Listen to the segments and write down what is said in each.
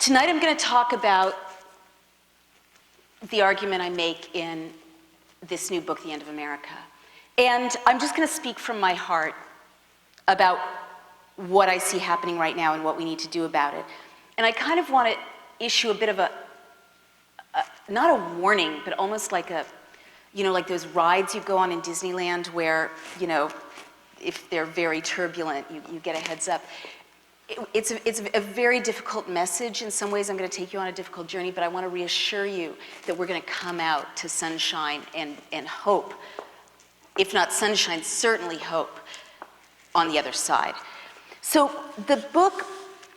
Tonight I'm going to talk about the argument I make in this new book, The End of America. And I'm just going to speak from my heart about what I see happening right now and what we need to do about it. And I kind of want to issue a bit of not a warning, but almost like like those rides you go on in Disneyland where, if they're very turbulent, you get a heads up. It's a very difficult message. In some ways, I'm going to take you on a difficult journey, but I want to reassure you that we're going to come out to sunshine and hope. If not sunshine, certainly hope on the other side. So the book,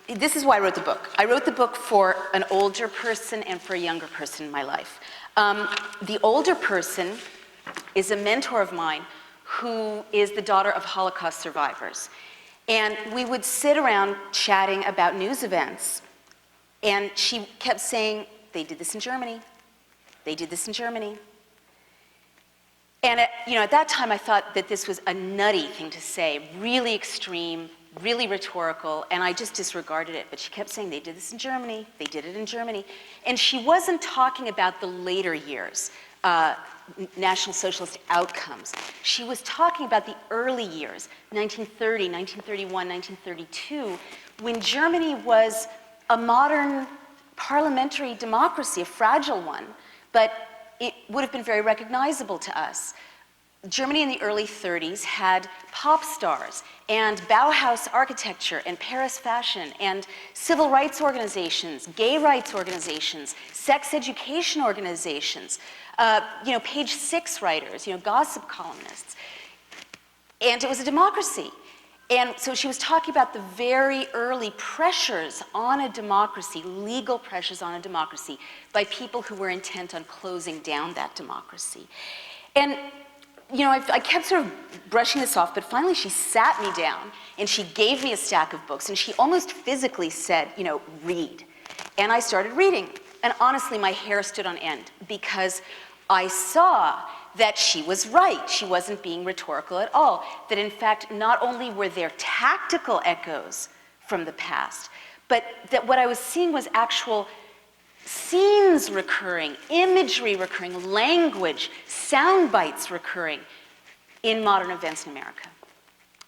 this is why I wrote the book. I wrote the book for an older person and for a younger person in my life. The older person is a mentor of mine who is the daughter of Holocaust survivors. And we would sit around chatting about news events. And she kept saying, they did this in Germany. They did this in Germany. And at that time, I thought that this was a nutty thing to say, really extreme, really rhetorical, and I just disregarded it. But she kept saying, they did this in Germany. They did it in Germany. And she wasn't talking about the later years, National Socialist outcomes. She was talking about the early years, 1930, 1931, 1932, when Germany was a modern parliamentary democracy, a fragile one, but it would have been very recognizable to us. Germany in the early 30s had pop stars and Bauhaus architecture and Paris fashion and civil rights organizations, gay rights organizations, sex education organizations, page 6 writers, gossip columnists. And it was a democracy. And so she was talking about the very early pressures on a democracy, legal pressures on a democracy, by people who were intent on closing down that democracy. And I kept sort of brushing this off, but finally she sat me down and she gave me a stack of books and she almost physically said, read. And I started reading. And honestly, my hair stood on end because I saw that she was right. She wasn't being rhetorical at all. That in fact, not only were there tactical echoes from the past, but that what I was seeing was actual scenes recurring, imagery recurring, language, sound bites recurring in modern events in America.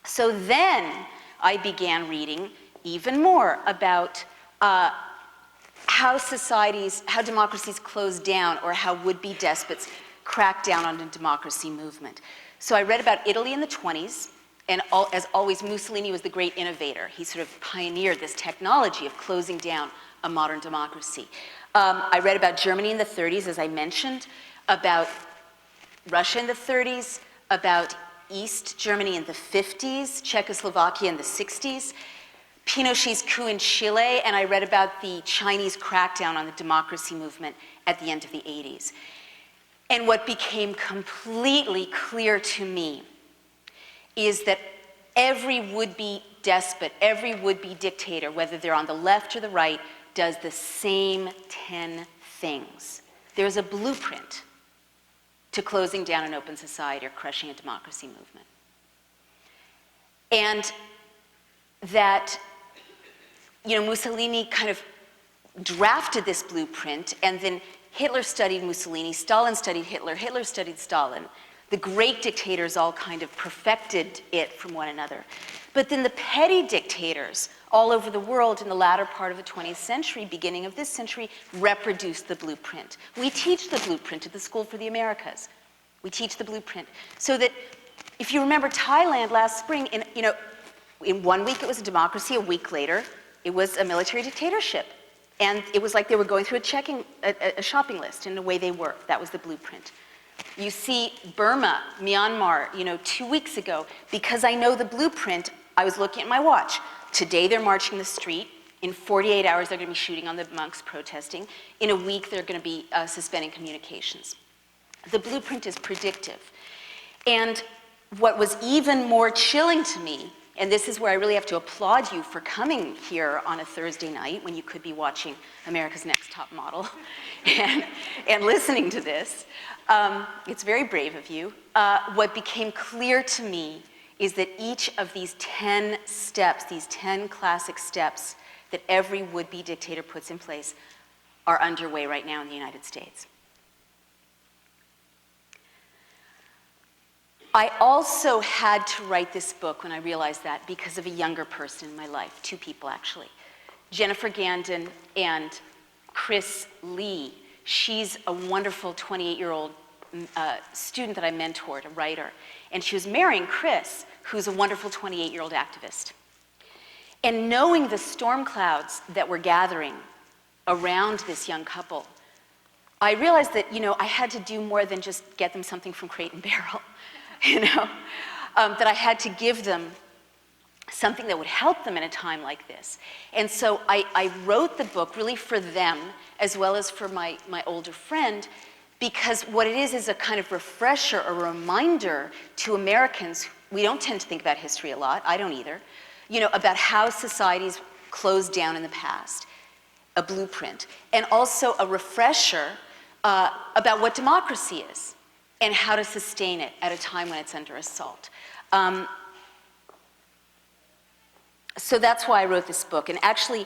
So then I began reading even more about how democracies close down, or how would-be despots crack down on the democracy movement. So I read about Italy in the 20s, and as always, Mussolini was the great innovator. He sort of pioneered this technology of closing down a modern democracy. I read about Germany in the 30s, as I mentioned, about Russia in the 30s, about East Germany in the 50s, Czechoslovakia in the 60s, Pinochet's coup in Chile, and I read about the Chinese crackdown on the democracy movement at the end of the 80s. And what became completely clear to me is that every would-be despot, every would-be dictator, whether they're on the left or the right, does the same 10 things. There's a blueprint to closing down an open society or crushing a democracy movement. And that, Mussolini kind of drafted this blueprint, and then Hitler studied Mussolini, Stalin studied Hitler, Hitler studied Stalin. The great dictators all kind of perfected it from one another. But then the petty dictators all over the world in the latter part of the 20th century, beginning of this century, reproduced the blueprint. We teach the blueprint at the School for the Americas. We teach the blueprint. So that, if you remember Thailand last spring, in 1 week it was a democracy, a week later it was a military dictatorship. And it was like they were going through a shopping list, and the way they worked. That was the blueprint. You see Burma, Myanmar, 2 weeks ago, because I know the blueprint, I was looking at my watch. Today they're marching the street. In 48 hours they're going to be shooting on the monks protesting. In a week they're going to be suspending communications. The blueprint is predictive. And what was even more chilling to me, and this is where I really have to applaud you for coming here on a Thursday night when you could be watching America's Next Top Model and listening to this. It's very brave of you. What became clear to me is that each of these 10 steps, these 10 classic steps that every would-be dictator puts in place are underway right now in the United States. I also had to write this book when I realized that because of a younger person in my life, two people actually. Jennifer Gandon and Chris Lee. She's a wonderful 28-year-old student that I mentored, a writer. And she was marrying Chris, who's a wonderful 28-year-old activist. And knowing the storm clouds that were gathering around this young couple, I realized that, I had to do more than just get them something from Crate and Barrel, that I had to give them something that would help them in a time like this. And so I wrote the book really for them, as well as for my older friend, because what it is a kind of refresher, a reminder to Americans. We don't tend to think about history a lot, I don't either, about how societies closed down in the past, a blueprint, and also a refresher about what democracy is and how to sustain it at a time when it's under assault. So that's why I wrote this book. And actually,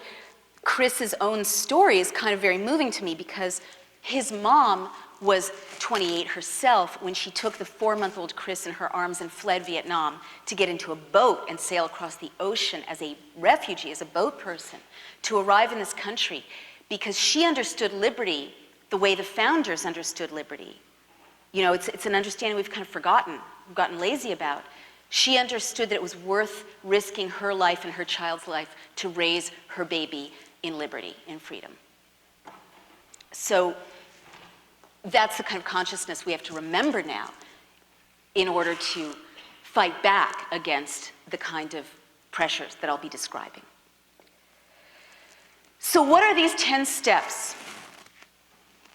Chris's own story is kind of very moving to me because his mom was 28 herself when she took the 4-month-old Chris in her arms and fled Vietnam to get into a boat and sail across the ocean as a refugee, as a boat person, to arrive in this country because she understood liberty the way the founders understood liberty. It's an understanding we've kind of forgotten, we've gotten lazy about. She understood that it was worth risking her life and her child's life to raise her baby in liberty, in freedom. So that's the kind of consciousness we have to remember now in order to fight back against the kind of pressures that I'll be describing. So what are these 10 steps?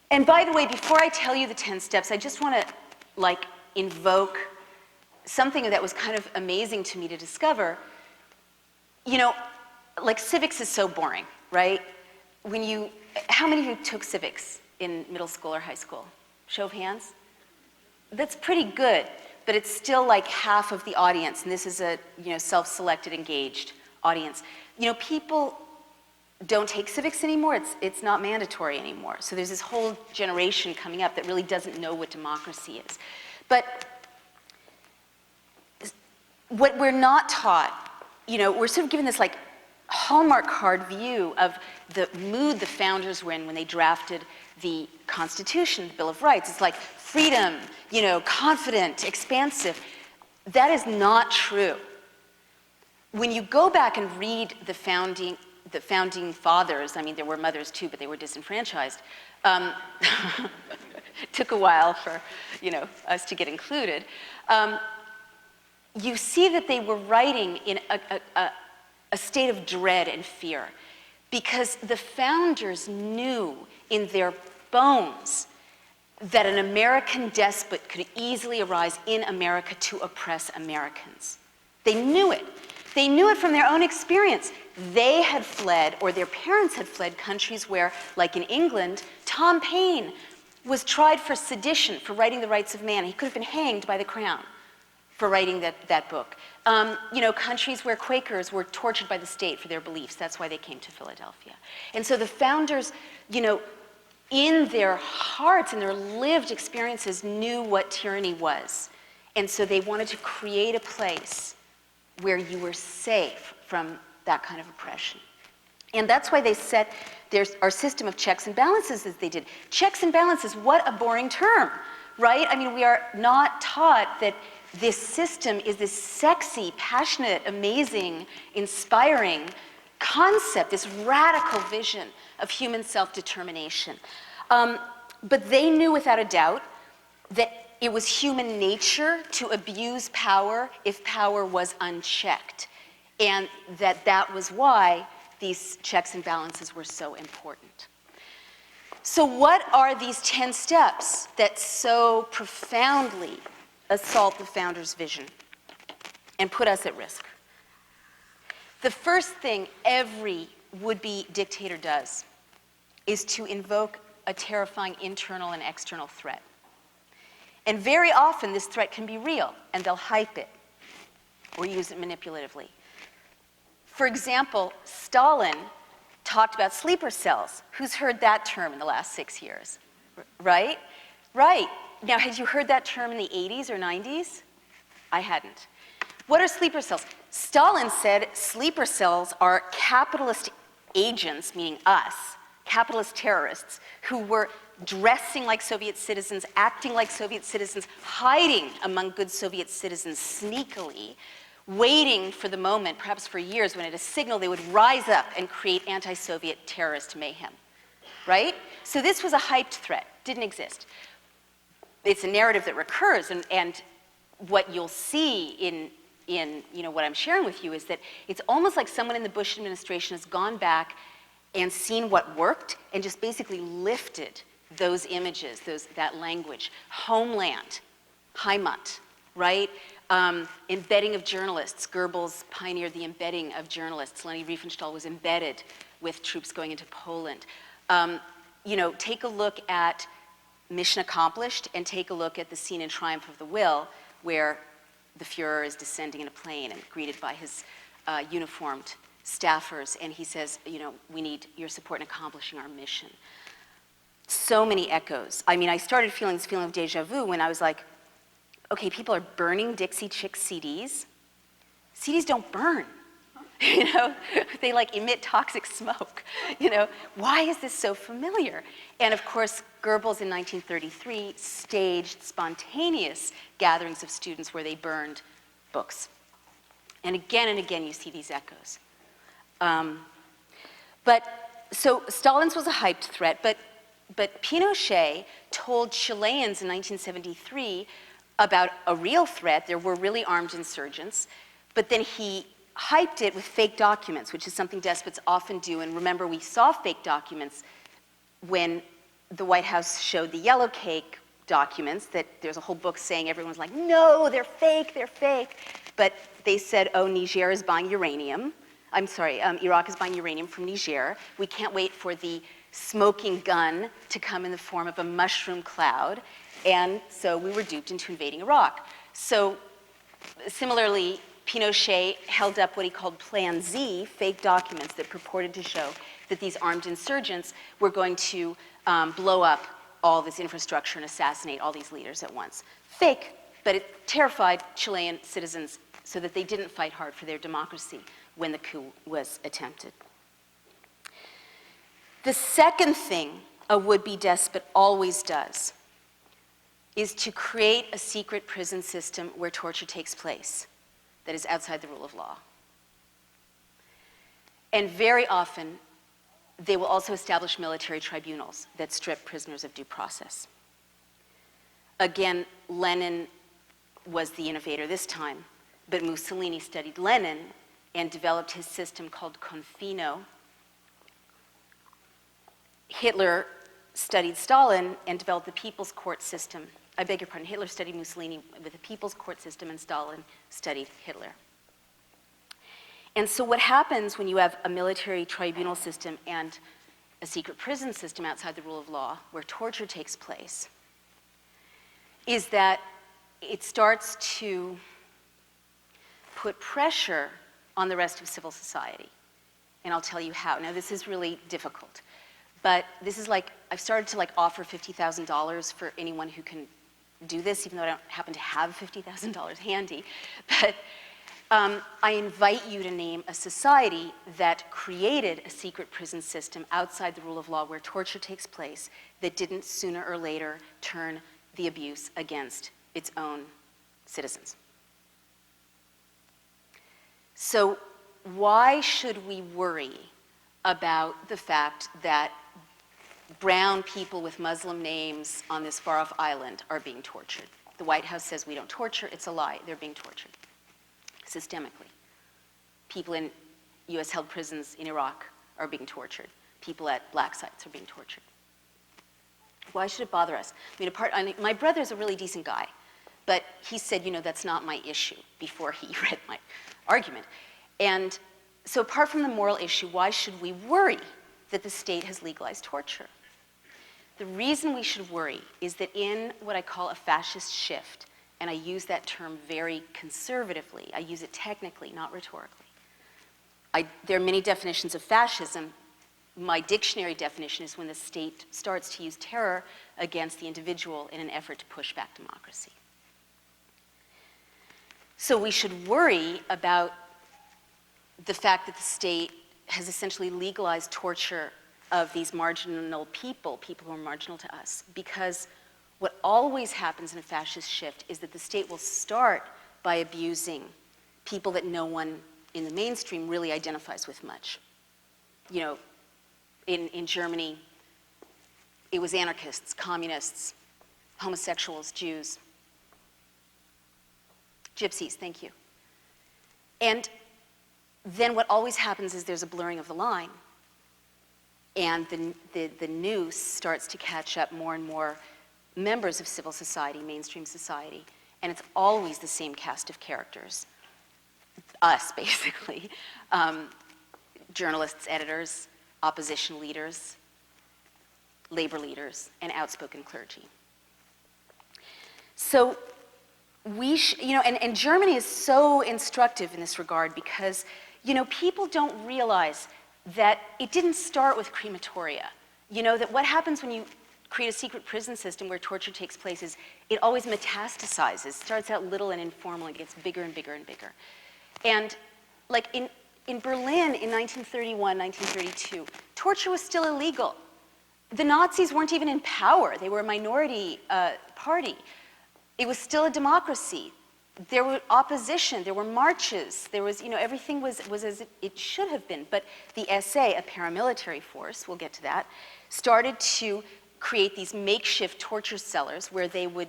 And by the way, before I tell you the 10 steps, I just want to invoke something that was kind of amazing to me to discover. Civics is so boring, right? How many of you took civics in middle school or high school? Show of hands? That's pretty good, but it's still like half of the audience, and this is a self-selected, engaged audience. People don't take civics anymore. It's not mandatory anymore. So there's this whole generation coming up that really doesn't know what democracy is. But what we're not taught, we're sort of given this Hallmark card view of the mood the founders were in when they drafted the Constitution, the Bill of Rights. It's like freedom, confident, expansive. That is not true. When you go back and read the founding fathers, I mean, there were mothers too, but they were disenfranchised. Took a while for, us to get included. You see that they were writing in a state of dread and fear because the founders knew in their bones that an American despot could easily arise in America to oppress Americans. They knew it. They knew it from their own experience. They had fled, or their parents had fled, countries where, like in England, Tom Paine was tried for sedition, for writing The Rights of Man. He could have been hanged by the Crown for writing that book. Countries where Quakers were tortured by the state for their beliefs. That's why they came to Philadelphia. And so the founders, in their hearts and their lived experiences knew what tyranny was. And so they wanted to create a place where you were safe from that kind of oppression. And that's why they set our system of checks and balances as they did. Checks and balances, what a boring term, right? I mean, we are not taught that this system is this sexy, passionate, amazing, inspiring concept, this radical vision of human self-determination. But they knew without a doubt that it was human nature to abuse power if power was unchecked, and that was why these checks and balances were so important. So what are these 10 steps that so profoundly assault the founders' vision and put us at risk? The first thing every would-be dictator does is to invoke a terrifying internal and external threat. And very often this threat can be real, and they'll hype it or use it manipulatively. For example, Stalin talked about sleeper cells. Who's heard that term in the last 6 years? Right? Right. Now, had you heard that term in the 80s or 90s? I hadn't. What are sleeper cells? Stalin said sleeper cells are capitalist agents, meaning us, capitalist terrorists, who were dressing like Soviet citizens, acting like Soviet citizens, hiding among good Soviet citizens sneakily, waiting for the moment, perhaps for years, when at a signal they would rise up and create anti-Soviet terrorist mayhem, right? So this was a hyped threat, didn't exist. It's a narrative that recurs, and what you'll see in what I'm sharing with you is that it's almost like someone in the Bush administration has gone back and seen what worked and just basically lifted those images, that language. Homeland, Heimat, right? Embedding of journalists. Goebbels pioneered the embedding of journalists. Leni Riefenstahl was embedded with troops going into Poland. Take a look at Mission Accomplished and take a look at the scene in Triumph of the Will where the Fuhrer is descending in a plane and greeted by his uniformed staffers, and he says, we need your support in accomplishing our mission. So many echoes. I mean, I started feeling this feeling of deja vu when I was like, okay, people are burning Dixie Chicks CDs. CDs don't burn. They emit toxic smoke. Why is this so familiar? And of course, Goebbels in 1933 staged spontaneous gatherings of students where they burned books. And again you see these echoes. So Stalin's was a hyped threat, but Pinochet told Chileans in 1973 about a real threat. There were really armed insurgents, but then he hyped it with fake documents, which is something despots often do. And remember, we saw fake documents when the White House showed the yellow cake documents, that there's a whole book saying everyone's like, no, they're fake, they're fake. But they said, oh, Niger is buying uranium. Iraq is buying uranium from Niger. We can't wait for the smoking gun to come in the form of a mushroom cloud. And so we were duped into invading Iraq. So similarly, Pinochet held up what he called Plan Z, fake documents that purported to show that these armed insurgents were going to blow up all this infrastructure and assassinate all these leaders at once. Fake, but it terrified Chilean citizens so that they didn't fight hard for their democracy when the coup was attempted. The second thing a would-be despot always does is to create a secret prison system where torture takes place that is outside the rule of law. And very often, they will also establish military tribunals that strip prisoners of due process. Again, Lenin was the innovator this time, but Mussolini studied Lenin and developed his system called Confino. Hitler studied Stalin and developed the People's Court system. I beg your pardon, Hitler studied Mussolini with the People's Court system, and Stalin studied Hitler. And so what happens when you have a military tribunal system and a secret prison system outside the rule of law where torture takes place is that it starts to put pressure on the rest of civil society. And I'll tell you how. Now, this is really difficult. But this is I've started to offer $50,000 for anyone who can do this, even though I don't happen to have $50,000 handy. But I invite you to name a society that created a secret prison system outside the rule of law where torture takes place that didn't sooner or later turn the abuse against its own citizens. So why should we worry about the fact that brown people with Muslim names on this far-off island are being tortured? The White House says we don't torture. It's a lie. They're being tortured systemically. People in US-held prisons in Iraq are being tortured. People at black sites are being tortured. Why should it bother us? My brother's a really decent guy, but he said, that's not my issue before he read my argument. And so apart from the moral issue, why should we worry that the state has legalized torture? The reason we should worry is that in what I call a fascist shift, and I use that term very conservatively, I use it technically, not rhetorically. There are many definitions of fascism, my dictionary definition is when the state starts to use terror against the individual in an effort to push back democracy. So we should worry about the fact that the state has essentially legalized torture of these marginal people, people who are marginal to us, because what always happens in a fascist shift is that the state will start by abusing people that no one in the mainstream really identifies with much. You know, in Germany, it was anarchists, communists, homosexuals, Jews, gypsies, thank you. And then what always happens is there's a blurring of the line, and the noose starts to catch up more and more members of civil society, mainstream society, and it's always the same cast of characters. Us, basically. Journalists, editors, opposition leaders, labor leaders, and outspoken clergy. So and Germany is so instructive in this regard because, people don't realize that it didn't start with crematoria. That what happens when you create a secret prison system where torture takes place is it always metastasizes. It starts out little and informal and gets bigger and bigger and bigger. And like in Berlin in 1931, 1932, torture was still illegal. The Nazis weren't even in power. They were a minority party. It was still a democracy. There were opposition, there were marches, there was, everything was as it should have been. But the SA, a paramilitary force, we'll get to that, started to create these makeshift torture cellars where they would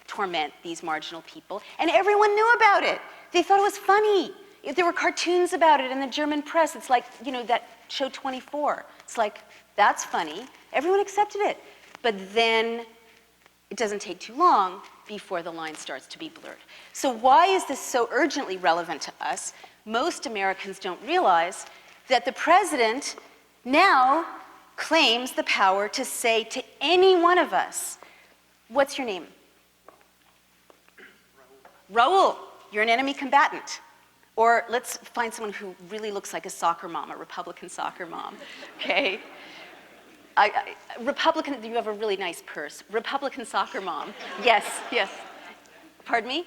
torment these marginal people, and everyone knew about it. They thought it was funny. There were cartoons about it in the German press. It's like, that show 24. It's like, that's funny. Everyone accepted it. But then it doesn't take too long before the line starts to be blurred. So why is this so urgently relevant to us? Most Americans don't realize that the president now claims the power to say to any one of us, what's your name? Raul, you're an enemy combatant. Or let's find someone who really looks like a soccer mom, a Republican soccer mom, okay? Republican, you have a really nice purse. Republican soccer mom. Yes, yes. Pardon me?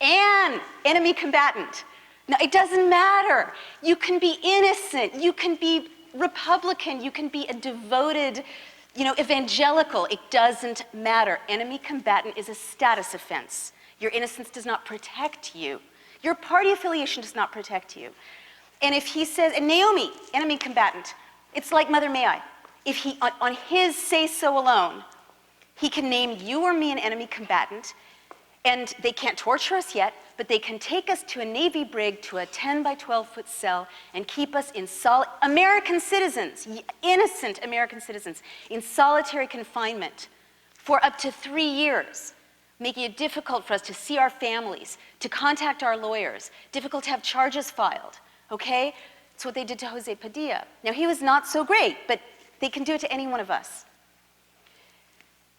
Anne, enemy combatant. No, it doesn't matter. You can be innocent. You can be Republican. You can be a devoted, evangelical. It doesn't matter. Enemy combatant is a status offense. Your innocence does not protect you. Your party affiliation does not protect you. And if he says, and Naomi, enemy combatant, it's like Mother May I. If he, on his say-so alone, he can name you or me an enemy combatant, and they can't torture us yet, but they can take us to a Navy brig to a 10 by 12-foot cell and keep us in American citizens, innocent American citizens, in solitary confinement for up to 3 years, making it difficult for us to see our families, to contact our lawyers, difficult to have charges filed, okay? It's what they did to Jose Padilla. Now, he was not so great, but they can do it to any one of us.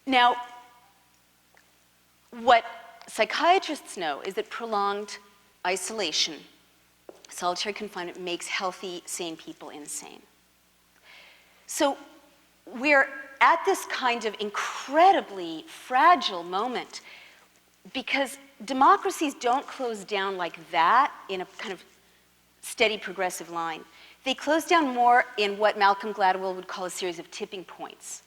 Now, what psychiatrists know is that prolonged isolation, solitary confinement, makes healthy, sane people insane. So we're at this kind of incredibly fragile moment because democracies don't close down like that in a kind of steady progressive line. They close down more in what Malcolm Gladwell would call a series of tipping points.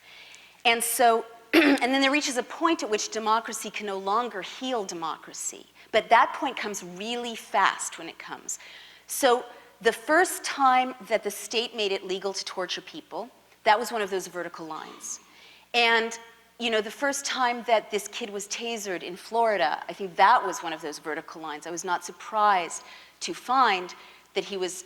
And so, and then there reaches a point at which democracy can no longer heal democracy. But that point comes really fast when it comes. So the first time that the state made it legal to torture people, that was one of those vertical lines. And the first time that this kid was tasered in Florida, I think that was one of those vertical lines. I was not surprised to find that he was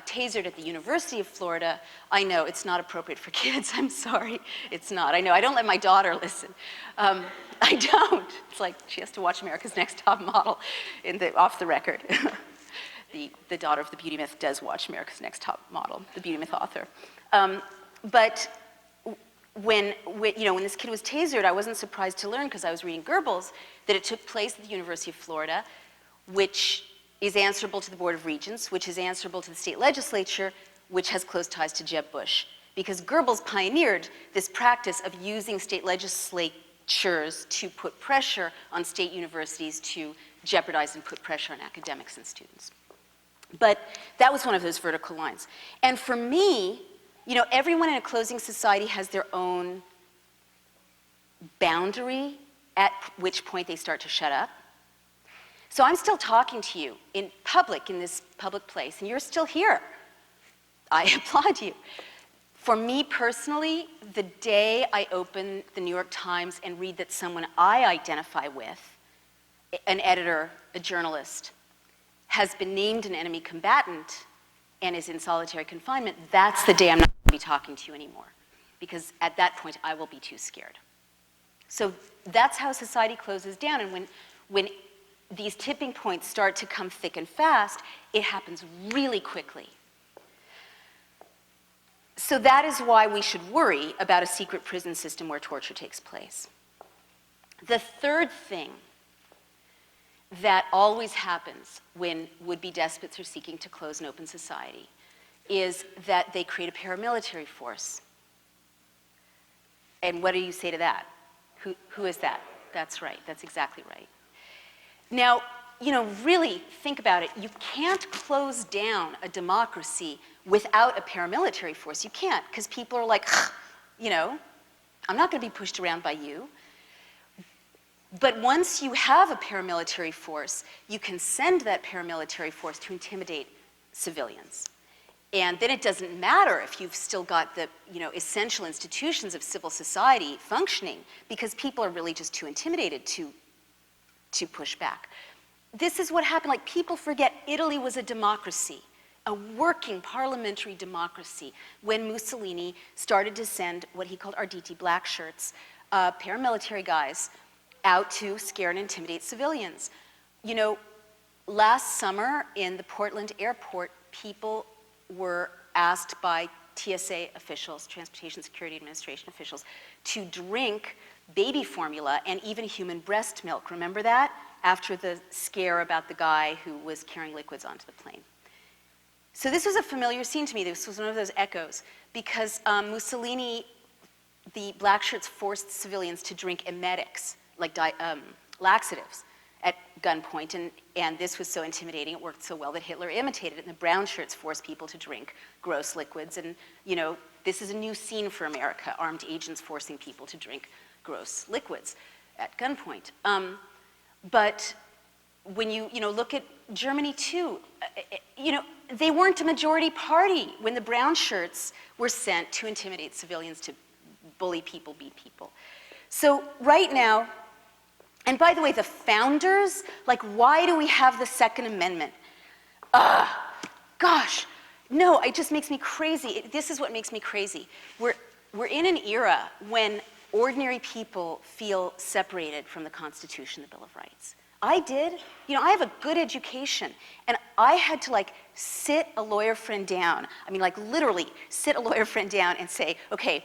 tasered at the University of Florida. I know, it's not appropriate for kids. I'm sorry, it's not. I know, I don't let my daughter listen. I don't. It's like she has to watch America's Next Top Model off the record. The daughter of the beauty myth does watch America's Next Top Model, the beauty myth author. But when this kid was tasered, I wasn't surprised to learn, because I was reading Goebbels, that it took place at the University of Florida, which is answerable to the Board of Regents, which is answerable to the state legislature, which has close ties to Jeb Bush. because Goebbels pioneered this practice of using state legislatures to put pressure on state universities to jeopardize and put pressure on academics and students. But that was one of those vertical lines. And for me, you know, everyone in a closing society has their own boundary at which point they start to shut up. So I'm still talking to you in public, in this public place, and you're still here. I applaud you. For me personally, the day I open the New York Times and read that someone I identify with, an editor, a journalist, has been named an enemy combatant and is in solitary confinement, that's the day I'm not going to be talking to you anymore. Because at that point, I will be too scared. So that's how society closes down. And when these tipping points start to come thick and fast, it happens really quickly. So that is why we should worry about a secret prison system where torture takes place. The third thing that always happens when would-be despots are seeking to close an open society is that they create a paramilitary force. And what do you say to that? Who is that? That's right, that's exactly right. Now, you know, really think about it. You can't close down a democracy without a paramilitary force. You can't, because people are like, you know, I'm not going to be pushed around by you. But once you have a paramilitary force, you can send that paramilitary force to intimidate civilians. And then it doesn't matter if you've still got the, you know, essential institutions of civil society functioning, because people are really just too intimidated to push back. This is what happened. Like, people forget Italy was a democracy, a working parliamentary democracy, when Mussolini started to send what he called Arditi black shirts, paramilitary guys, out to scare and intimidate civilians. You know, last summer in the Portland airport, people were asked by TSA officials, Transportation Security Administration officials, to drink baby formula and even human breast milk. Remember that? After the scare about the guy who was carrying liquids onto the plane. So this was a familiar scene to me. This was one of those echoes, because Mussolini, the black shirts forced civilians to drink emetics, like laxatives, at gunpoint, and this was so intimidating, it worked so well that Hitler imitated it, and the brown shirts forced people to drink gross liquids, and, you know, this is a new scene for America, armed agents forcing people to drink gross liquids at gunpoint. But when you know, look at Germany too, you know, they weren't a majority party when the brown shirts were sent to intimidate civilians, to bully people, beat people. So right now, and by the way, the founders, like, why do we have the Second Amendment? Gosh, no, it just makes me crazy. This is what makes me crazy. We're in an era when ordinary people feel separated from the Constitution, the Bill of Rights. I did. You know, I have a good education, and I had to, like, sit a lawyer friend down. I mean, like, literally sit a lawyer friend down and say, okay,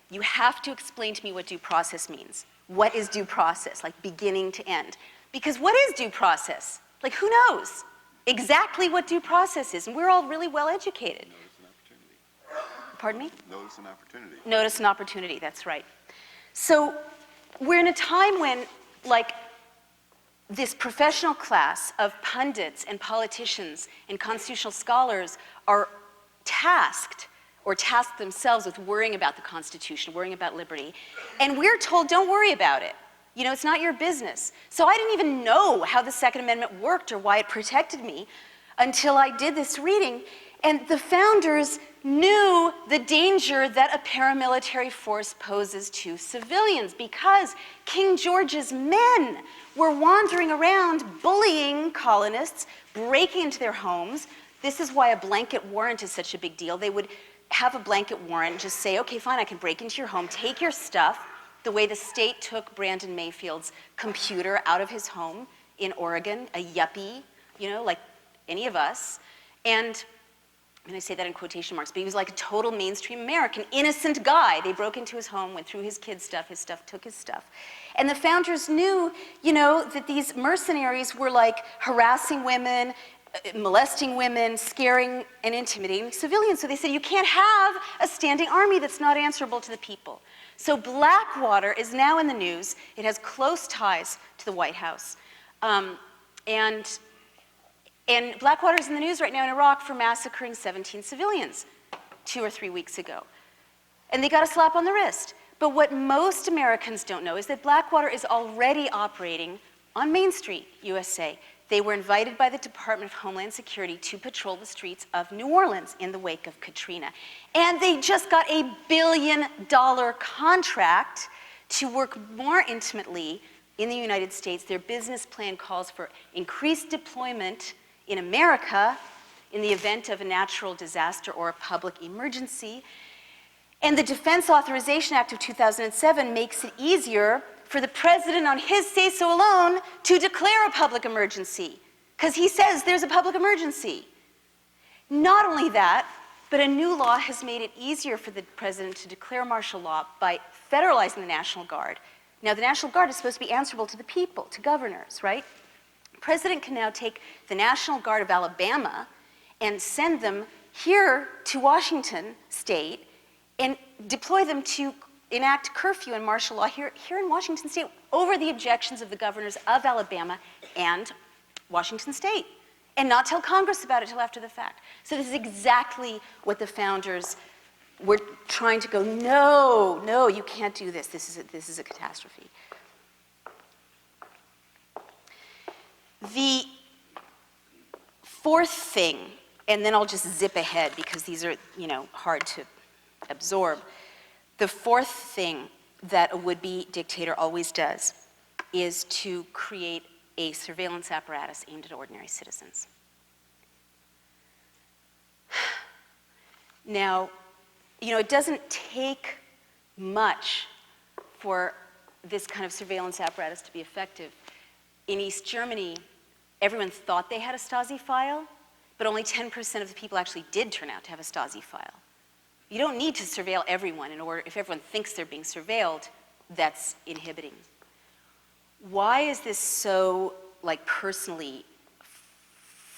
you have to explain to me what due process means. What is due process, like, beginning to end? Because what is due process? Like, who knows exactly what due process is? And we're all really well educated. Notice and opportunity. Pardon me? Notice and opportunity. Notice and opportunity, that's right. So we're in a time when, like, this professional class of pundits and politicians and constitutional scholars are tasked, or task themselves with worrying about the Constitution, worrying about liberty. And we're told, don't worry about it. You know, it's not your business. So I didn't even know how the Second Amendment worked or why it protected me until I did this reading. And the founders knew the danger that a paramilitary force poses to civilians, because King George's men were wandering around bullying colonists, breaking into their homes. This is why a blanket warrant is such a big deal. They would have a blanket warrant, just say, okay, fine, I can break into your home, take your stuff, the way the state took Brandon Mayfield's computer out of his home in Oregon, a yuppie, you know, like any of us. And I say that in quotation marks, but he was like a total mainstream American, innocent guy. They broke into his home, went through his kids' stuff, took his stuff. And the founders knew, you know, that these mercenaries were, like, harassing women, molesting women, scaring and intimidating civilians. So they said, you can't have a standing army that's not answerable to the people. So Blackwater is now in the news. It has close ties to the White House. And Blackwater is in the news right now in Iraq for massacring 17 civilians 2 or 3 weeks ago. And they got a slap on the wrist. But what most Americans don't know is that Blackwater is already operating on Main Street, USA. They were invited by the Department of Homeland Security to patrol the streets of New Orleans in the wake of Katrina. And they just got a $1 billion contract to work more intimately in the United States. Their business plan calls for increased deployment in America in the event of a natural disaster or a public emergency. And the Defense Authorization Act of 2007 makes it easier for the president on his say-so alone to declare a public emergency, because he says there's a public emergency. Not only that, but a new law has made it easier for the president to declare martial law by federalizing the National Guard. Now, the National Guard is supposed to be answerable to the people, to governors, right? The president can now take the National Guard of Alabama and send them here to Washington State and deploy them to enact curfew and martial law here in Washington State over the objections of the governors of Alabama and Washington State, and not tell Congress about it till after the fact. So this is exactly what the founders were trying to go, no, no, you can't do this. This is a catastrophe. The fourth thing, and then I'll just zip ahead because these are, hard to absorb. The fourth thing that a would-be dictator always does is to create a surveillance apparatus aimed at ordinary citizens. Now, it doesn't take much for this kind of surveillance apparatus to be effective. In East Germany, everyone thought they had a Stasi file, but only 10% of the people actually did turn out to have a Stasi file. You don't need to surveil everyone if everyone thinks they're being surveilled, that's inhibiting. Why is this so, personally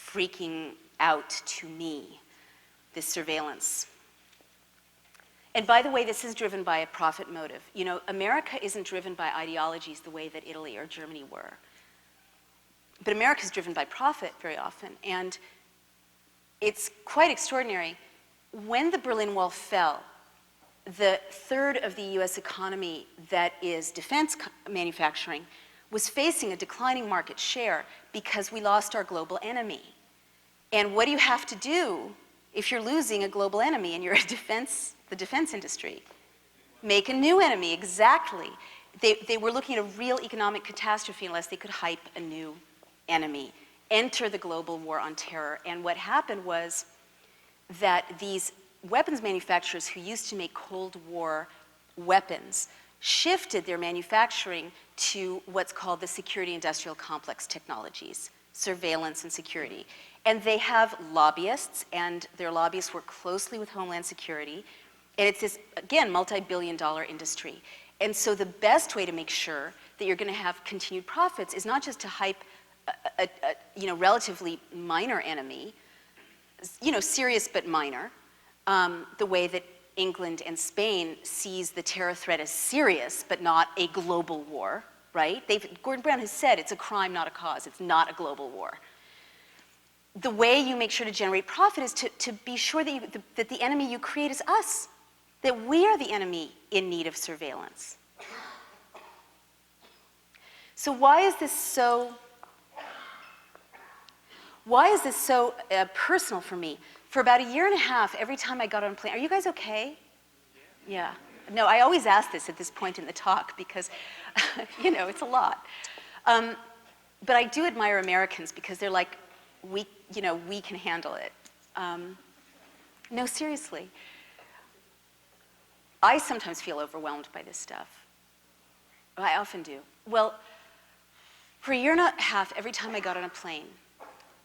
freaking out to me, this surveillance? And by the way, this is driven by a profit motive. America isn't driven by ideologies the way that Italy or Germany were. But America is driven by profit very often. And it's quite extraordinary. When the Berlin Wall fell, the third of the US economy that is defense manufacturing was facing a declining market share because we lost our global enemy. And what do you have to do if you're losing a global enemy and you're the defense industry? Make a new enemy, exactly. They were looking at a real economic catastrophe unless they could hype a new enemy, enter the global war on terror. And what happened was that these weapons manufacturers who used to make Cold War weapons shifted their manufacturing to what's called the security industrial complex technologies, surveillance and security. And they have lobbyists, and their lobbyists work closely with Homeland Security. And it's this, again, multi-billion-dollar industry. And so the best way to make sure that you're going to have continued profits is not just to hype a relatively minor enemy, serious but minor, the way that England and Spain sees the terror threat as serious but not a global war, right? Gordon Brown has said it's a crime, not a cause. It's not a global war. The way you make sure to generate profit is to be sure that the enemy you create is us, that we are the enemy in need of surveillance. So why is this so personal for me? For about 1.5 years, every time I got on a plane, are you guys okay? Yeah. No, I always ask this at this point in the talk because, it's a lot. But I do admire Americans because they're like, we can handle it. No, seriously. I sometimes feel overwhelmed by this stuff. I often do. Well, for 1.5 years, every time I got on a plane,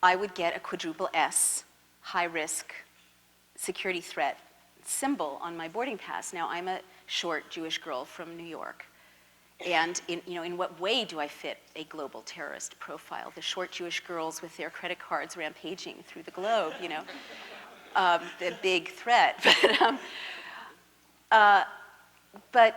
I would get a quadruple S, high-risk security threat symbol on my boarding pass. Now, I'm a short Jewish girl from New York. And in what way do I fit a global terrorist profile? The short Jewish girls with their credit cards rampaging through the globe, the big threat. But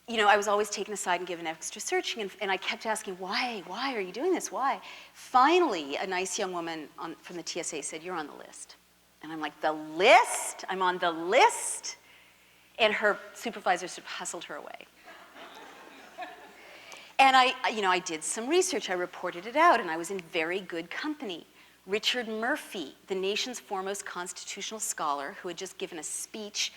I was always taken aside and given extra searching, and I kept asking, why are you doing this, why? Finally, a nice young woman from the TSA said, you're on the list. And I'm like, the list? I'm on the list? And her supervisor sort of hustled her away. And I did some research, I reported it out, and I was in very good company. Richard Murphy, the nation's foremost constitutional scholar, who had just given a speech,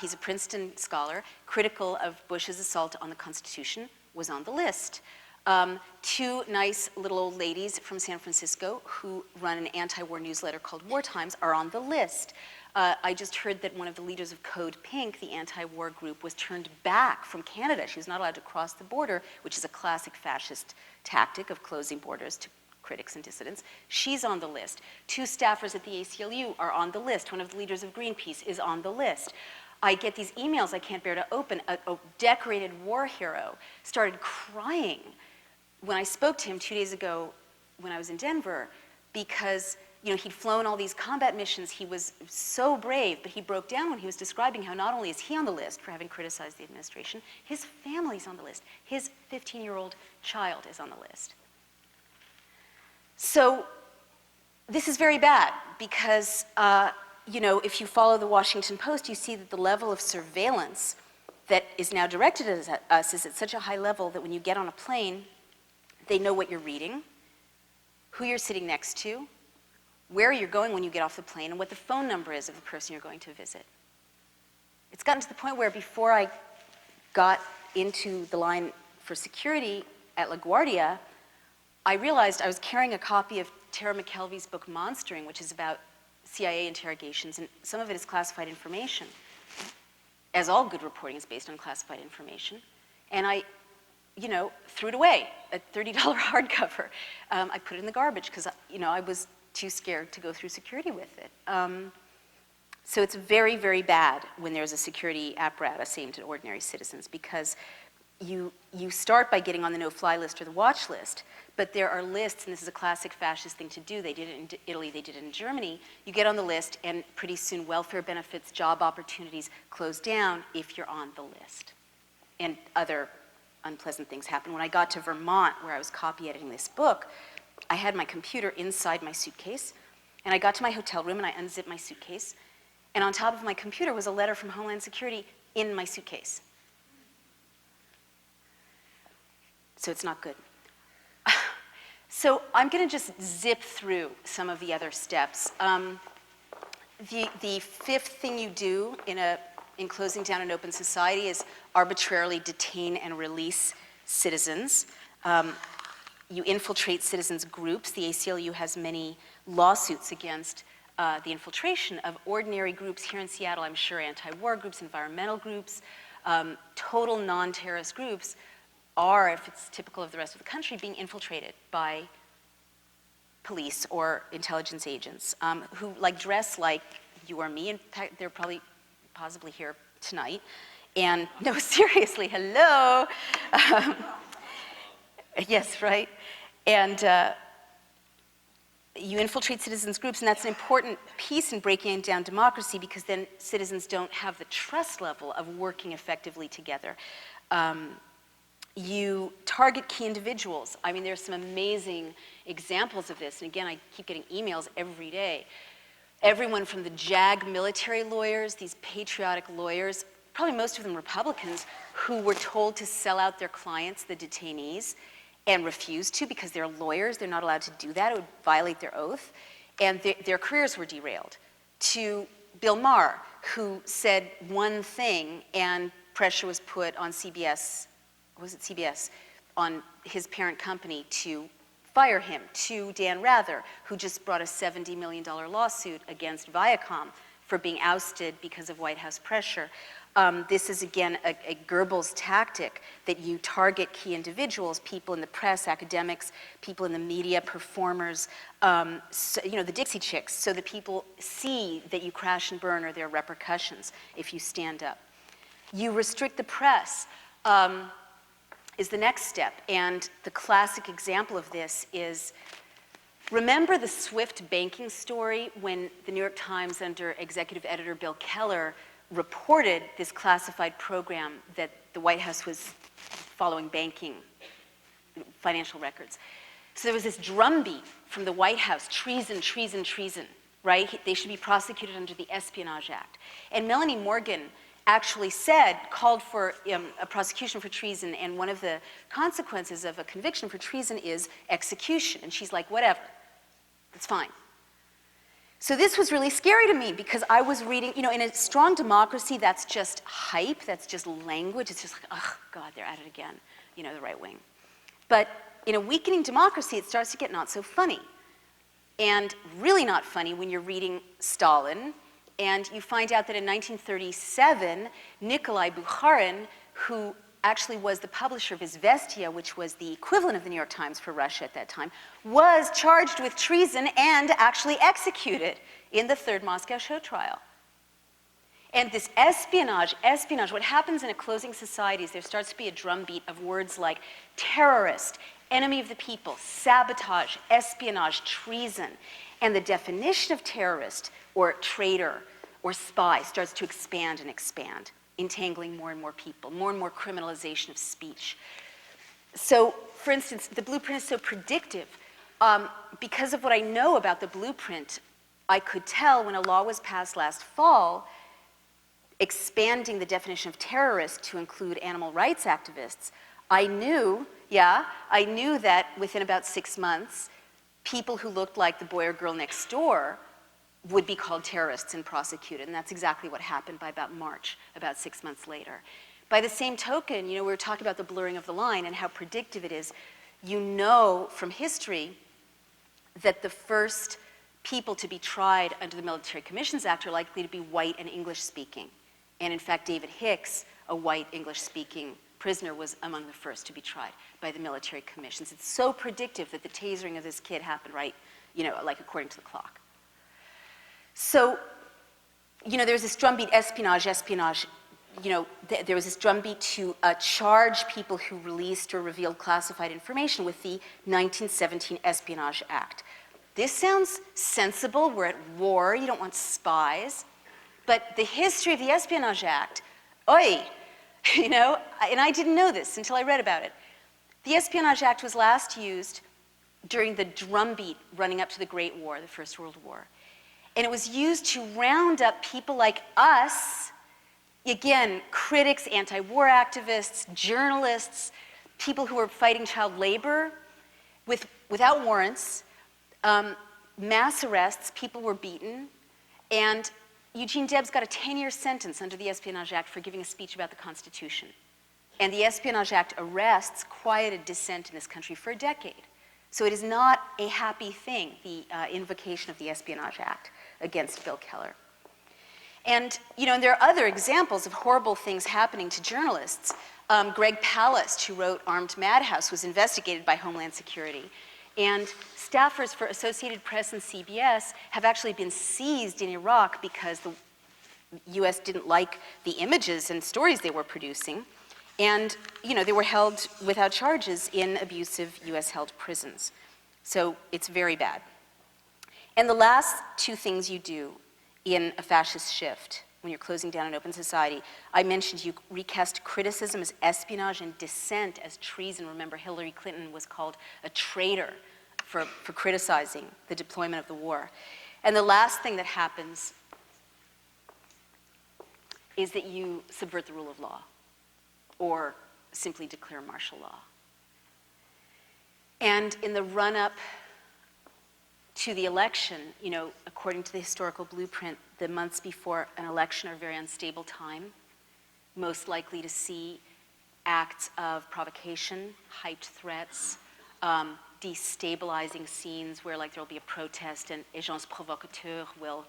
he's a Princeton scholar, critical of Bush's assault on the Constitution, was on the list. Two nice little old ladies from San Francisco who run an anti-war newsletter called War Times are on the list. I just heard that one of the leaders of Code Pink, the anti-war group, was turned back from Canada. She was not allowed to cross the border, which is a classic fascist tactic of closing borders to critics and dissidents. She's on the list. Two staffers at the ACLU are on the list. One of the leaders of Greenpeace is on the list. I get these emails I can't bear to open. A decorated war hero started crying when I spoke to him 2 days ago when I was in Denver, because he'd flown all these combat missions. He was so brave, but he broke down when he was describing how not only is he on the list for having criticized the administration, his family's on the list. His 15-year-old child is on the list. So this is very bad because, if you follow the Washington Post, you see that the level of surveillance that is now directed at us is at such a high level that when you get on a plane, they know what you're reading, who you're sitting next to, where you're going when you get off the plane, and what the phone number is of the person you're going to visit. It's gotten to the point where before I got into the line for security at LaGuardia, I realized I was carrying a copy of Tara McKelvey's book Monstering, which is about CIA interrogations, and some of it is classified information. As all good reporting is based on classified information. And I threw it away, a $30 hardcover. I put it in the garbage because, I was too scared to go through security with it. So it's very, very bad when there's a security apparatus aimed at ordinary citizens, because you start by getting on the no-fly list or the watch list, but there are lists, and this is a classic fascist thing to do. They did it in Italy, they did it in Germany. You get on the list, and pretty soon welfare benefits, job opportunities close down if you're on the list. And other unpleasant things happen. When I got to Vermont, where I was copy editing this book, I had my computer inside my suitcase, and I got to my hotel room and I unzipped my suitcase, and on top of my computer was a letter from Homeland Security in my suitcase. So it's not good. So I'm going to just zip through some of the other steps. The fifth thing you do in closing down an open society is arbitrarily detain and release citizens. You infiltrate citizens' groups. The ACLU has many lawsuits against the infiltration of ordinary groups here in Seattle. I'm sure anti-war groups, environmental groups, total non-terrorist groups are, if it's typical of the rest of the country, being infiltrated by police or intelligence agents who dress like you or me. In fact, they're probably possibly here tonight. And no, seriously, hello. Yes, right? And you infiltrate citizens' groups, and that's an important piece in breaking down democracy, because then citizens don't have the trust level of working effectively together. You target key individuals. I mean, there's some amazing examples of this, and again, I keep getting emails every day. Everyone from the JAG military lawyers, these patriotic lawyers, probably most of them Republicans, who were told to sell out their clients, the detainees, and refused to because they're lawyers. They're not allowed to do that. It would violate their oath. And their careers were derailed. To Bill Maher, who said one thing, and pressure was put on CBS, was it CBS, on his parent company to fire him. To Dan Rather, who just brought a $70 million lawsuit against Viacom for being ousted because of White House pressure. This is, again, a Goebbels tactic that you target key individuals, people in the press, academics, people in the media, performers, the Dixie Chicks, so that people see that you crash and burn or there are repercussions if you stand up. You restrict the press. is the next step. And the classic example of this is, remember the Swift banking story when the New York Times under executive editor Bill Keller reported this classified program that the White House was following banking, financial records. So there was this drumbeat from the White House, treason, treason, treason, right? They should be prosecuted under the Espionage Act. And Melanie Morgan actually called for a prosecution for treason, and one of the consequences of a conviction for treason is execution. And she's like, whatever, that's fine. So this was really scary to me because I was reading, in a strong democracy, that's just hype, that's just language. It's just like, oh, God, they're at it again, the right wing. But in a weakening democracy, it starts to get not so funny. And really not funny when you're reading Stalin, and you find out that in 1937, Nikolai Bukharin, who actually was the publisher of Izvestia, which was the equivalent of the New York Times for Russia at that time, was charged with treason and actually executed in the Third Moscow Show trial. And this espionage, what happens in a closing society is there starts to be a drumbeat of words like terrorist, enemy of the people, sabotage, espionage, treason. And the definition of terrorist or traitor or spy starts to expand and expand, entangling more and more people, more and more criminalization of speech. So, for instance, the blueprint is so predictive. Because of what I know about the blueprint, I could tell when a law was passed last fall expanding the definition of terrorist to include animal rights activists, I knew that within about 6 months, people who looked like the boy or girl next door would be called terrorists and prosecuted. And that's exactly what happened by about March, about 6 months later. By the same token, we were talking about the blurring of the line and how predictive it is. You know from history that the first people to be tried under the Military Commissions Act are likely to be white and English-speaking. And in fact, David Hicks, a white English-speaking prisoner, was among the first to be tried by the military commissions. It's so predictive that the tasering of this kid happened right, like according to the clock. So, there's this drumbeat, espionage, there was this drumbeat to charge people who released or revealed classified information with the 1917 Espionage Act. This sounds sensible. We're at war. You don't want spies. But the history of the Espionage Act, and I didn't know this until I read about it. The Espionage Act was last used during the drumbeat running up to the Great War, the First World War. And it was used to round up people like us, again, critics, anti-war activists, journalists, people who were fighting child labor without warrants, mass arrests, people were beaten, and Eugene Debs got a 10-year sentence under the Espionage Act for giving a speech about the Constitution. And the Espionage Act arrests quieted dissent in this country for a decade. So it is not a happy thing, the invocation of the Espionage Act against Bill Keller. And, and there are other examples of horrible things happening to journalists. Greg Palast, who wrote Armed Madhouse, was investigated by Homeland Security. And staffers for Associated Press and CBS have actually been seized in Iraq because the US didn't like the images and stories they were producing. And, they were held without charges in abusive US-held prisons. So it's very bad. And the last two things you do in a fascist shift when you're closing down an open society, I mentioned you recast criticism as espionage and dissent as treason. Remember, Hillary Clinton was called a traitor for criticizing the deployment of the war. And the last thing that happens is that you subvert the rule of law or simply declare martial law. And in the run-up to the election, according to the historical blueprint, the months before an election are a very unstable time, most likely to see acts of provocation, hyped threats, destabilizing scenes where there'll be a protest and agents provocateurs will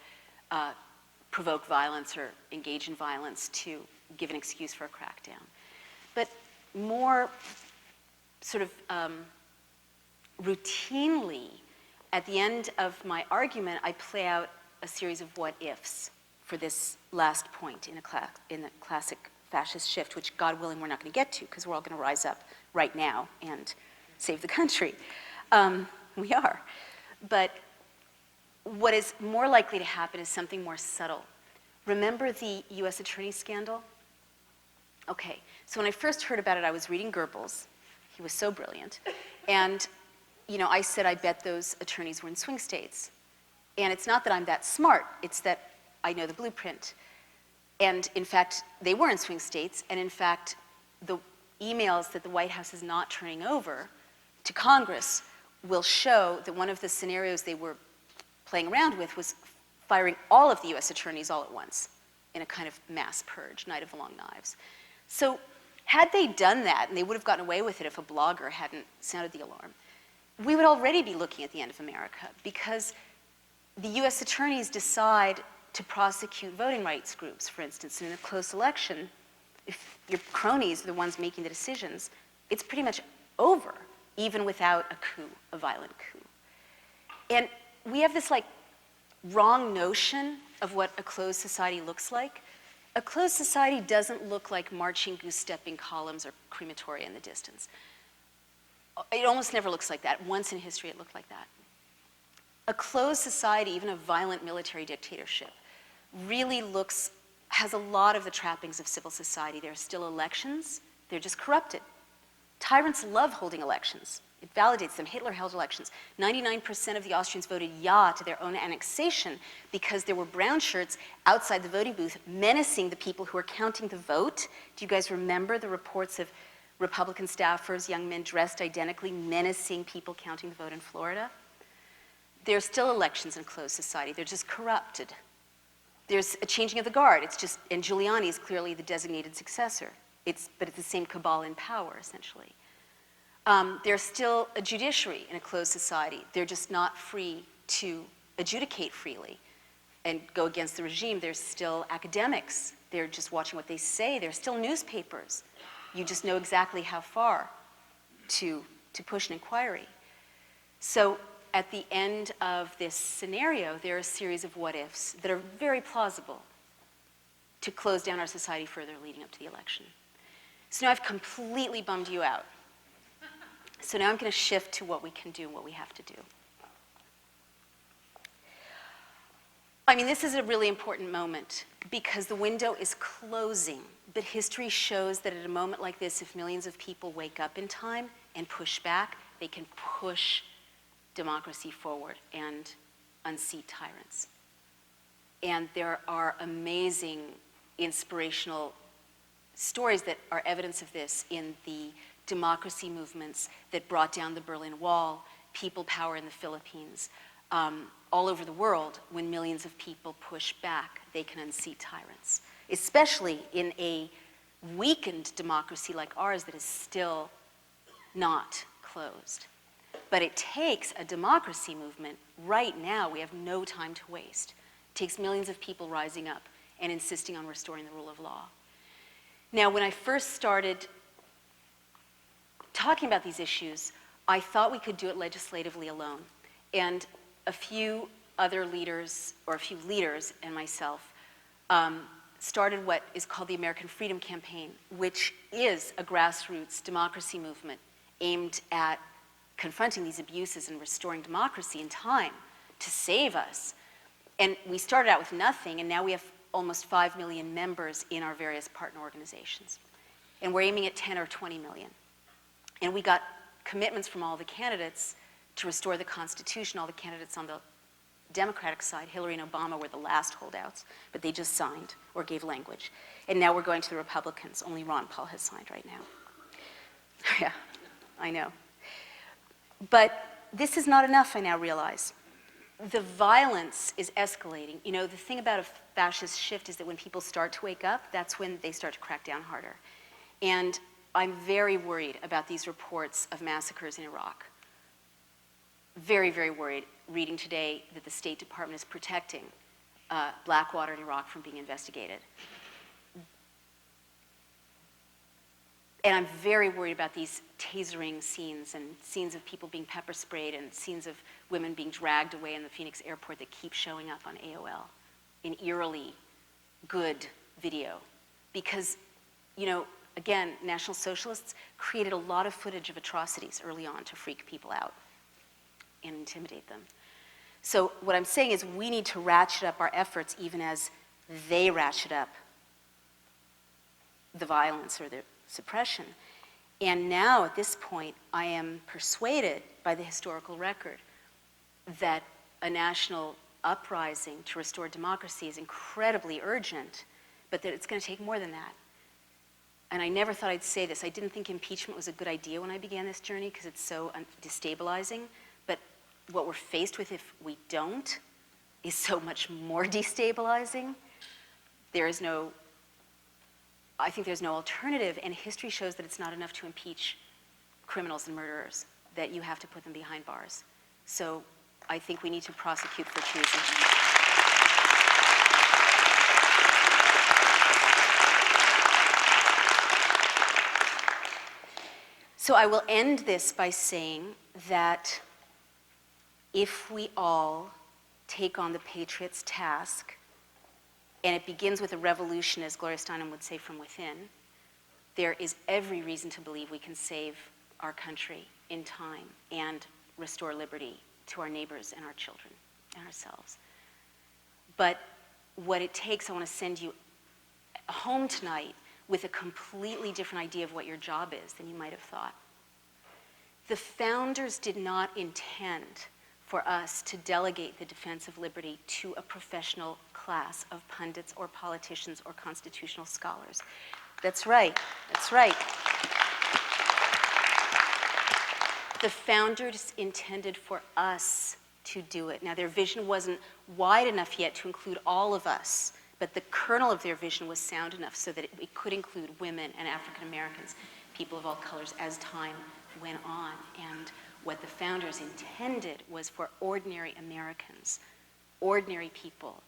provoke violence or engage in violence to give an excuse for a crackdown. But more sort of routinely, at the end of my argument, I play out a series of what-ifs for this last point in the classic fascist shift, which God willing we're not going to get to because we're all going to rise up right now and save the country. We are. But what is more likely to happen is something more subtle. Remember the US attorney scandal? Okay, so when I first heard about it, I was reading Goebbels. He was so brilliant. And, you know, I said I bet those attorneys were in swing states. And it's not that I'm that smart, it's that I know the blueprint. And in fact, they were in swing states, and in fact, the emails that the White House is not turning over to Congress will show that one of the scenarios they were playing around with was firing all of the US attorneys all at once in a kind of mass purge, Night of the Long Knives. So had they done that, and they would have gotten away with it if a blogger hadn't sounded the alarm, we would already be looking at the end of America, because the US attorneys decide to prosecute voting rights groups, for instance. In a close election, if your cronies are the ones making the decisions, it's pretty much over, even without a coup, a violent coup. And we have this like wrong notion of what a closed society looks like. A closed society doesn't look like marching goose-stepping columns or crematoria in the distance. It almost never looks like that. Once in history it looked like that. A closed society, even a violent military dictatorship, really has a lot of the trappings of civil society. There are still elections, they're just corrupted. Tyrants love holding elections. It validates them. Hitler held elections. 99% of the Austrians voted ja to their own annexation because there were brown shirts outside the voting booth menacing the people who were counting the vote. Do you guys remember the reports of Republican staffers, young men dressed identically, menacing people counting the vote in Florida? There are still elections in a closed society. They're just corrupted. There's a changing of the guard. And Giuliani is clearly the designated successor. But it's the same cabal in power, essentially. There's still a judiciary in a closed society. They're just not free to adjudicate freely and go against the regime. There's still academics. They're just watching what they say. There's still newspapers. You just know exactly how far to push an inquiry. So at the end of this scenario, there are a series of what-ifs that are very plausible to close down our society further leading up to the election. So now I've completely bummed you out. So now I'm going to shift to what we can do and what we have to do. I mean, this is a really important moment because the window is closing. But history shows that at a moment like this, if millions of people wake up in time and push back, they can push democracy forward and unseat tyrants. And there are amazing, inspirational stories that are evidence of this in the democracy movements that brought down the Berlin Wall, people power in the Philippines. All over the world, when millions of people push back, they can unseat tyrants, especially in a weakened democracy like ours that is still not closed. But it takes a democracy movement right now. We have no time to waste. It takes millions of people rising up and insisting on restoring the rule of law. Now, when I first started talking about these issues, I thought we could do it legislatively alone. And a few other leaders, or a few leaders and myself, started what is called the American Freedom Campaign, which is a grassroots democracy movement aimed at confronting these abuses and restoring democracy in time to save us. And we started out with nothing, and now we have almost 5 million members in our various partner organizations. And we're aiming at 10 or 20 million. And we got commitments from all the candidates to restore the Constitution. All the candidates on the Democratic side, Hillary and Obama, were the last holdouts, but they just signed or gave language. And now we're going to the Republicans. Only Ron Paul has signed right now. Yeah, I know. But this is not enough, I now realize. The violence is escalating. You know, the thing about a fascist shift is that when people start to wake up, that's when they start to crack down harder. And I'm very worried about these reports of massacres in Iraq. Very, very worried, reading today that the State Department is protecting Blackwater in Iraq from being investigated. And I'm very worried about these tasering scenes and scenes of people being pepper sprayed and scenes of women being dragged away in the Phoenix airport that keep showing up on AOL in eerily good video. Because you know, again, National Socialists created a lot of footage of atrocities early on to freak people out and intimidate them. So what I'm saying is we need to ratchet up our efforts even as they ratchet up the violence or the suppression. And now, at this point, I am persuaded by the historical record that a national uprising to restore democracy is incredibly urgent, but that it's going to take more than that. And I never thought I'd say this. I didn't think impeachment was a good idea when I began this journey because it's so destabilizing. But what we're faced with if we don't is so much more destabilizing. I think there's no alternative, and history shows that it's not enough to impeach criminals and murderers, that you have to put them behind bars. So I think we need to prosecute for treason. So I will end this by saying that if we all take on the Patriots' task, and it begins with a revolution, as Gloria Steinem would say, from within, there is every reason to believe we can save our country in time and restore liberty to our neighbors and our children and ourselves. But what it takes, I want to send you home tonight with a completely different idea of what your job is than you might have thought. The founders did not intend for us to delegate the defense of liberty to a professional class of pundits or politicians or constitutional scholars. That's right, that's right. The founders intended for us to do it. Now, their vision wasn't wide enough yet to include all of us, but the kernel of their vision was sound enough so that it could include women and African Americans, people of all colors, as time went on. And what the founders intended was for ordinary Americans, ordinary people,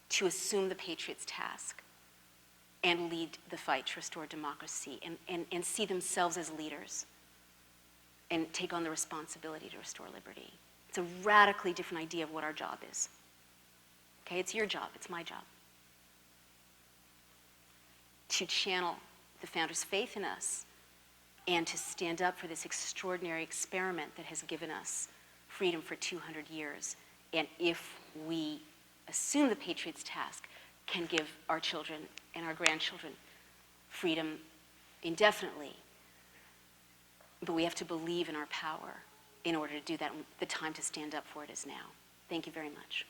to assume the Patriots' task and lead the fight to restore democracy and see themselves as leaders and take on the responsibility to restore liberty. It's a radically different idea of what our job is. Okay, it's your job, it's my job. To channel the founders' faith in us and to stand up for this extraordinary experiment that has given us freedom for 200 years. And if we assume the Patriots' task, can give our children and our grandchildren freedom indefinitely. But we have to believe in our power in order to do that. The time to stand up for it is now. Thank you very much.